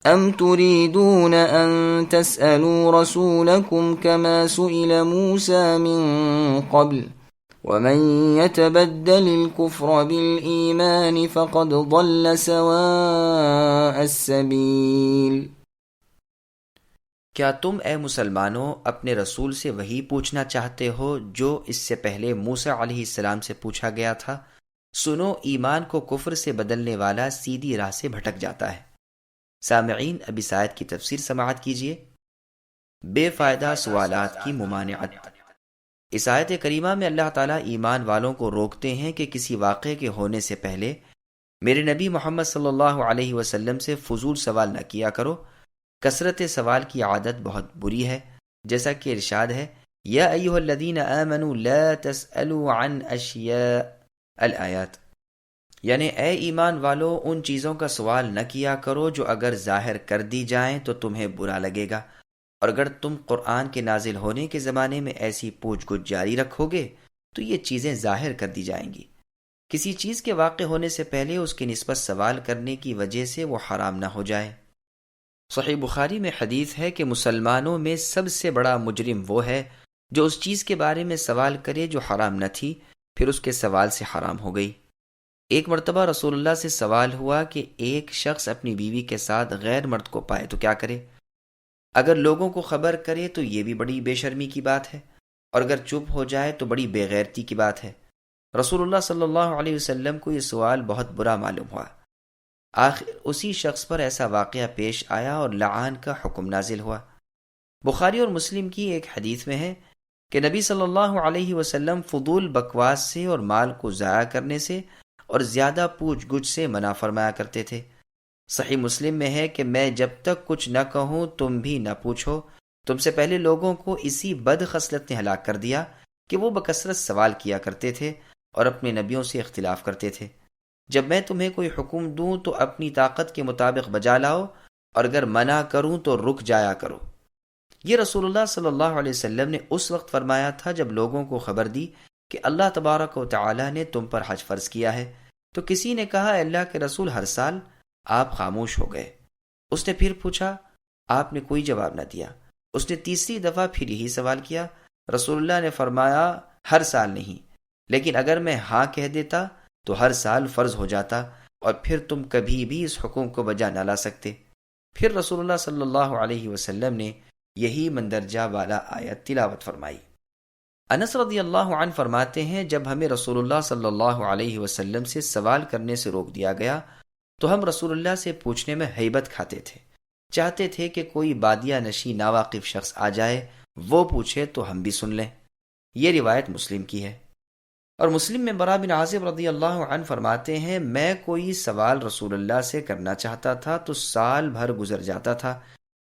أم تريدون أن تسألوا رسولكم كما سئل موسى من قبل ومن يتبدل الكفر بالإيمان فقد ضل سواء السبيل۔ کیا تم اے مسلمانوں اپنے رسول سے وہی پوچھنا چاہتے ہو جو اس سے پہلے موسیٰ علیہ السلام سے پوچھا گیا تھا؟ سنو، ایمان کو کفر سے بدلنے والا سیدھی راہ سے بھٹک جاتا ہے۔ سامعین، اب اس آیت کی تفسیر سماعت کیجیے۔ بے فائدہ سوالات کی ممانعت۔ اس آیت کریمہ میں اللہ تعالیٰ ایمان والوں کو روکتے ہیں کہ کسی واقعے کے ہونے سے پہلے میرے نبی محمد صلی اللہ علیہ وسلم سے فضول سوال نہ کیا کرو۔ کثرت سوال کی عادت بہت بری ہے، جیسا کہ ارشاد ہے، یا ایھا الذین آمنوا لا تسألوا عن اشیاء الآیات، یعنی اے ایمان والو ان چیزوں کا سوال نہ کیا کرو جو اگر ظاہر کر دی جائیں تو تمہیں برا لگے گا، اور اگر تم قرآن کے نازل ہونے کے زمانے میں ایسی پوچھ گچھ جاری رکھو گے تو یہ چیزیں ظاہر کر دی جائیں گی۔ کسی چیز کے واقع ہونے سے پہلے اس کی نسبت سوال کرنے کی وجہ سے وہ حرام نہ ہو جائے۔ صحیح بخاری میں حدیث ہے کہ مسلمانوں میں سب سے بڑا مجرم وہ ہے جو اس چیز کے بارے میں سوال کرے جو حرام نہ تھی، پھر اس کے سوال سے حرام ہو گئی۔ ایک مرتبہ رسول اللہ سے سوال ہوا کہ ایک شخص اپنی بیوی کے ساتھ غیر مرد کو پائے تو کیا کرے؟ اگر لوگوں کو خبر کرے تو یہ بھی بڑی بے شرمی کی بات ہے، اور اگر چپ ہو جائے تو بڑی بے غیرتی کی بات ہے۔ رسول اللہ صلی اللہ علیہ وسلم کو یہ سوال بہت برا معلوم ہوا۔ آخر اسی شخص پر ایسا واقعہ پیش آیا اور لعان کا حکم نازل ہوا۔ بخاری اور مسلم کی ایک حدیث میں ہے کہ نبی صلی اللہ علیہ وسلم فضول بکواس سے اور مال کو ضائع کرنے سے اور زیادہ پوچھ گچھ سے منع فرمایا کرتے تھے۔ صحیح مسلم میں ہے کہ میں جب تک کچھ نہ کہوں تم بھی نہ پوچھو۔ تم سے پہلے لوگوں کو اسی بد خصلت نے ہلاک کر دیا کہ وہ بکثرت سوال کیا کرتے تھے اور اپنے نبیوں سے اختلاف کرتے تھے۔ جب میں تمہیں کوئی حکم دوں تو اپنی طاقت کے مطابق بجا لاؤ، اور اگر منع کروں تو رک جایا کرو۔ یہ رسول اللہ صلی اللہ علیہ وسلم نے اس وقت فرمایا تھا جب لوگوں کو خبر دی کہ اللہ تبارک و تعالی نے تم پر حج فرض کیا ہے۔ تو کسی نے کہا، اے اللہ کے رسول، ہر سال؟ آپ خاموش ہو گئے۔ اس نے پھر پوچھا، آپ نے کوئی جواب نہ دیا۔ اس نے تیسری دفعہ پھر یہی سوال کیا۔ رسول اللہ نے فرمایا، ہر سال نہیں، لیکن اگر میں ہاں کہہ دیتا تو ہر سال فرض ہو جاتا، اور پھر تم کبھی بھی اس حکم کو بجا نہ لا سکتے۔ پھر رسول اللہ صلی اللہ علیہ وسلم نے یہی مندرجہ والا آیت تلاوت فرمائی۔ انس رضی اللہ عنہ فرماتے ہیں، جب ہمیں رسول اللہ صلی اللہ علیہ وسلم سے سوال کرنے سے روک دیا گیا تو ہم رسول اللہ سے پوچھنے میں ہیبت کھاتے تھے، چاہتے تھے کہ کوئی بادیہ نشی ناواقف شخص آ جائے، وہ پوچھے تو ہم بھی سن لیں۔ یہ روایت مسلم کی ہے۔ اور مسلم میں برا بن عازب رضی اللہ عنہ فرماتے ہیں، میں کوئی سوال رسول اللہ سے کرنا چاہتا تھا تو سال بھر گزر جاتا تھا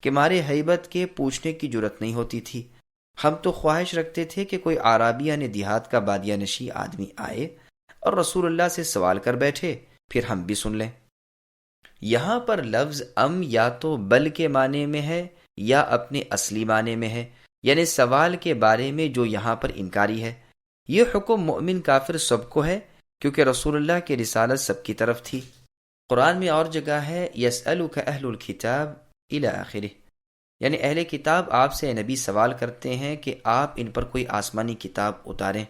کہ مارے ہیبت کے پوچھنے کی جرت نہیں ہوتی تھی۔ ہم تو خواہش رکھتے تھے کہ کوئی عرابی یعنی دیہات کا بادیہ نشی آدمی آئے اور رسول اللہ سے سوال کر بیٹھے، پھر ہم بھی سن لیں۔ یہاں پر لفظ ام یا تو بل کے معنی میں ہے یا اپنے اصلی معنی میں ہے، یعنی سوال کے بارے میں جو یہاں پر انکاری ہے۔ یہ حکم مؤمن کافر سب کو ہے، کیونکہ رسول اللہ کی رسالت سب کی طرف تھی۔ قرآن میں اور جگہ ہے، یسألک اہل الکتاب الی آخرہ، یعنی اہل کتاب آپ سے نبی سوال کرتے ہیں کہ آپ ان پر کوئی آسمانی کتاب اتاریں۔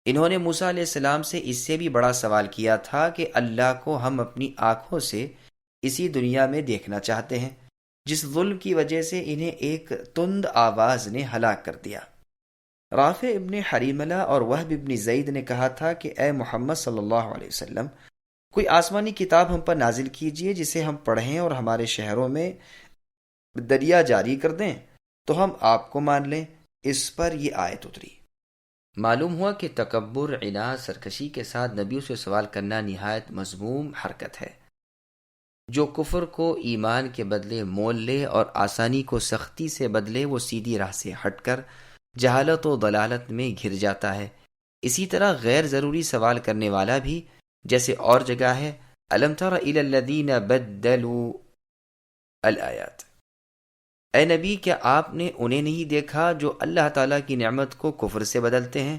انہوں نے موسیٰ علیہ السلام سے اس سے بھی بڑا سوال کیا تھا کہ اللہ کو ہم اپنی آنکھوں سے اسی دنیا میں دیکھنا چاہتے ہیں، جس ظلم کی وجہ سے انہیں ایک تند آواز نے ہلاک کر دیا۔ رافع ابن حریملہ اور وہب ابن زید نے کہا تھا کہ اے محمد صلی اللہ علیہ وسلم، کوئی آسمانی کتاب ہم پر نازل کیجئے جسے ہم پڑھیں اور ہمارے شہروں میں دریا جاری کر دیں تو ہم آپ کو مان لیں۔ اس پر یہ آیت اتری۔ معلوم ہوا کہ تکبر، عناد، سرکشی کے ساتھ نبیوں سے سوال کرنا نہایت مذموم حرکت ہے۔ جو کفر کو ایمان کے بدلے مول لے اور آسانی کو سختی سے بدلے، وہ سیدھی راہ سے ہٹ کر جہالت و ضلالت میں گھر جاتا ہے۔ اسی طرح غیر ضروری سوال کرنے والا بھی، جیسے اور جگہ ہے، الم تر الی الذین بدلوا الآیات، اے نبی کیا آپ نے انہیں نہیں دیکھا جو اللہ تعالیٰ کی نعمت کو کفر سے بدلتے ہیں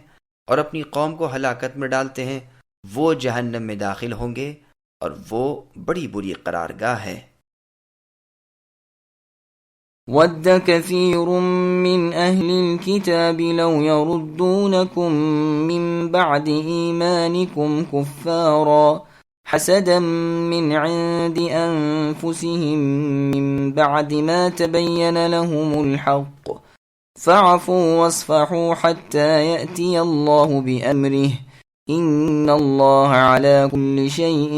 اور اپنی قوم کو ہلاکت میں ڈالتے ہیں؟ وہ جہنم میں داخل ہوں گے اور وہ بڑی بری قرارگاہ ہے۔ ود كثير من أهل الكتاب لو يردونكم من بعد إيمانكم كفارا حسدا من عند أنفسهم من بعد ما تبين لهم الحق فاعفوا واصفحوا حتى يأتي الله بأمره إن الله على كل شيء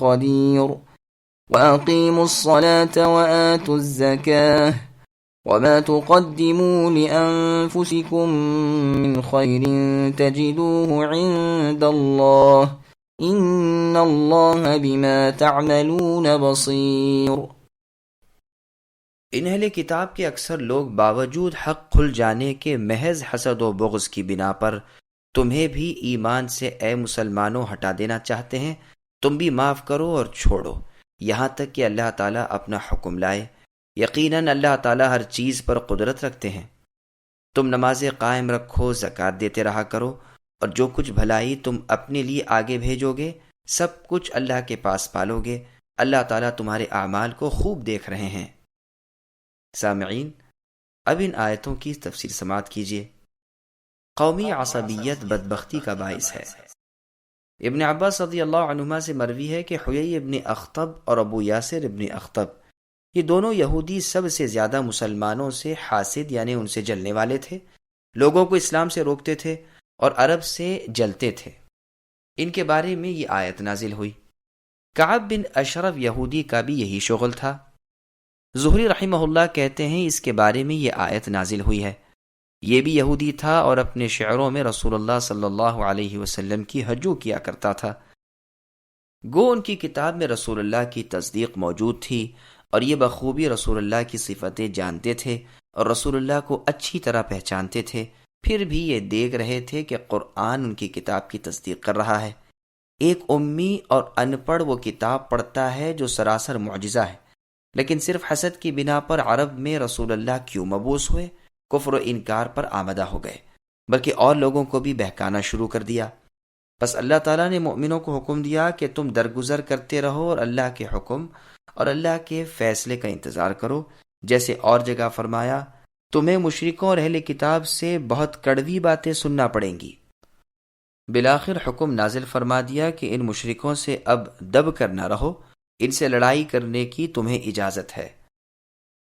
قدير وأقيموا الصلاة وآتوا الزكاة وما تقدموا لأنفسكم من خير تجدوه عند الله إن الله بما تعملون بصير۔ ان اہل کتاب کے اکثر لوگ باوجود حق کھل جانے کے محض حسد و بغض کی بنا پر تمہیں بھی ایمان سے اے مسلمانوں ہٹا دینا چاہتے ہیں۔ تم بھی معاف کرو اور چھوڑو یہاں تک کہ اللہ تعالیٰ اپنا حکم لائے۔ یقیناً اللہ تعالیٰ ہر چیز پر قدرت رکھتے ہیں۔ تم نمازیں قائم رکھو، زکوٰۃ دیتے رہا کرو، اور جو کچھ بھلائی تم اپنے لیے آگے بھیجو گے سب کچھ اللہ کے پاس پالو گے۔ اللہ تعالیٰ تمہارے اعمال کو خوب دیکھ رہے ہیں۔ سامعین، اب ان آیتوں کی تفسیر سماعت کیجیے۔ قومی عصبیت بدبختی کا باعث ہے۔ ابن عباس رضی اللہ عنہما سے مروی ہے کہ حیی ابن اخطب اور ابو یاسر ابن اخطب یہ دونوں یہودی سب سے زیادہ مسلمانوں سے حاسد یعنی ان سے جلنے والے تھے، لوگوں کو اسلام سے روکتے تھے اور عرب سے جلتے تھے۔ ان کے بارے میں یہ آیت نازل ہوئی۔ کعب بن اشرف یہودی کا بھی یہی شغل تھا۔ زہری رحمہ اللہ کہتے ہیں اس کے بارے میں یہ آیت نازل ہوئی ہے۔ یہ بھی یہودی تھا اور اپنے شعروں میں رسول اللہ صلی اللہ علیہ وسلم کی ہجو کیا کرتا تھا۔ گو ان کی کتاب میں رسول اللہ کی تصدیق موجود تھی اور یہ بخوبی رسول اللہ کی صفتیں جانتے تھے اور رسول اللہ کو اچھی طرح پہچانتے تھے، پھر بھی یہ دیکھ رہے تھے کہ قرآن ان کی کتاب کی تصدیق کر رہا ہے۔ ایک امی اور ان پڑھ وہ کتاب پڑھتا ہے جو سراسر معجزہ ہے، لیکن صرف حسد کی بنا پر عرب میں رسول اللہ کیوں مبعوث ہوئے؟ کفر و انکار پر آمدہ ہو گئے، بلکہ اور لوگوں کو بھی بہکانا شروع کر دیا۔ بس اللہ تعالیٰ نے مؤمنوں کو حکم دیا کہ تم درگزر کرتے رہو اور اللہ کے حکم اور اللہ کے فیصلے کا انتظار کرو، جیسے اور جگہ فرمایا تمہیں مشرکوں اور اہل کتاب سے بہت کڑوی باتیں سننا پڑیں گی۔ بالآخر حکم نازل فرما دیا کہ ان مشرکوں سے اب دب کر نہ رہو، ان سے لڑائی کرنے کی تمہیں اجازت ہے۔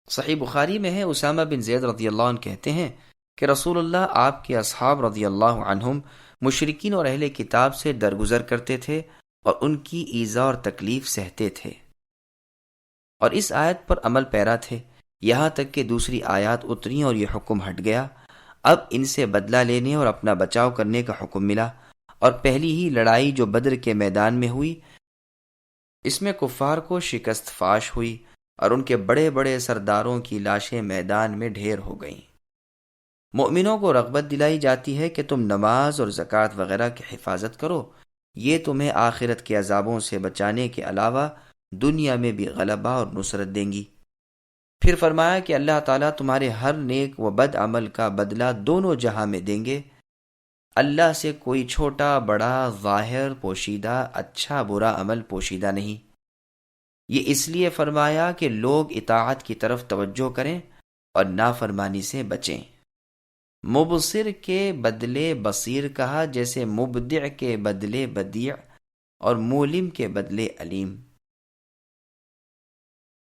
صحیح بخاری میں ہے، اسامہ بن زید رضی اللہ عنہ کہتے ہیں کہ رسول اللہ آپ کے اصحاب رضی اللہ عنہم مشرکین اور اہل کتاب سے درگزر کرتے تھے اور ان کی ایذا اور تکلیف سہتے تھے، اور اس آیت پر عمل پیرا تھے، یہاں تک کہ دوسری آیات اتری اور یہ حکم ہٹ گیا۔ اب ان سے بدلہ لینے اور اپنا بچاؤ کرنے کا حکم ملا، اور پہلی ہی لڑائی جو بدر کے میدان میں ہوئی اس میں کفار کو شکست فاش ہوئی اور ان کے بڑے بڑے سرداروں کی لاشیں میدان میں ڈھیر ہو گئیں۔ مؤمنوں کو رغبت دلائی جاتی ہے کہ تم نماز اور زکوٰۃ وغیرہ کی حفاظت کرو، یہ تمہیں آخرت کے عذابوں سے بچانے کے علاوہ دنیا میں بھی غلبہ اور نصرت دیں گی۔ پھر فرمایا کہ اللہ تعالیٰ تمہارے ہر نیک و بد عمل کا بدلہ دونوں جہاں میں دیں گے۔ اللہ سے کوئی چھوٹا بڑا، ظاہر پوشیدہ، اچھا برا عمل پوشیدہ نہیں۔ یہ اس لیے فرمایا کہ لوگ اطاعت کی طرف توجہ کریں اور نافرمانی سے بچیں۔ مبصر کے بدلے بصیر کہا، جیسے مبدع کے بدلے بدیع اور مولم کے بدلے علیم۔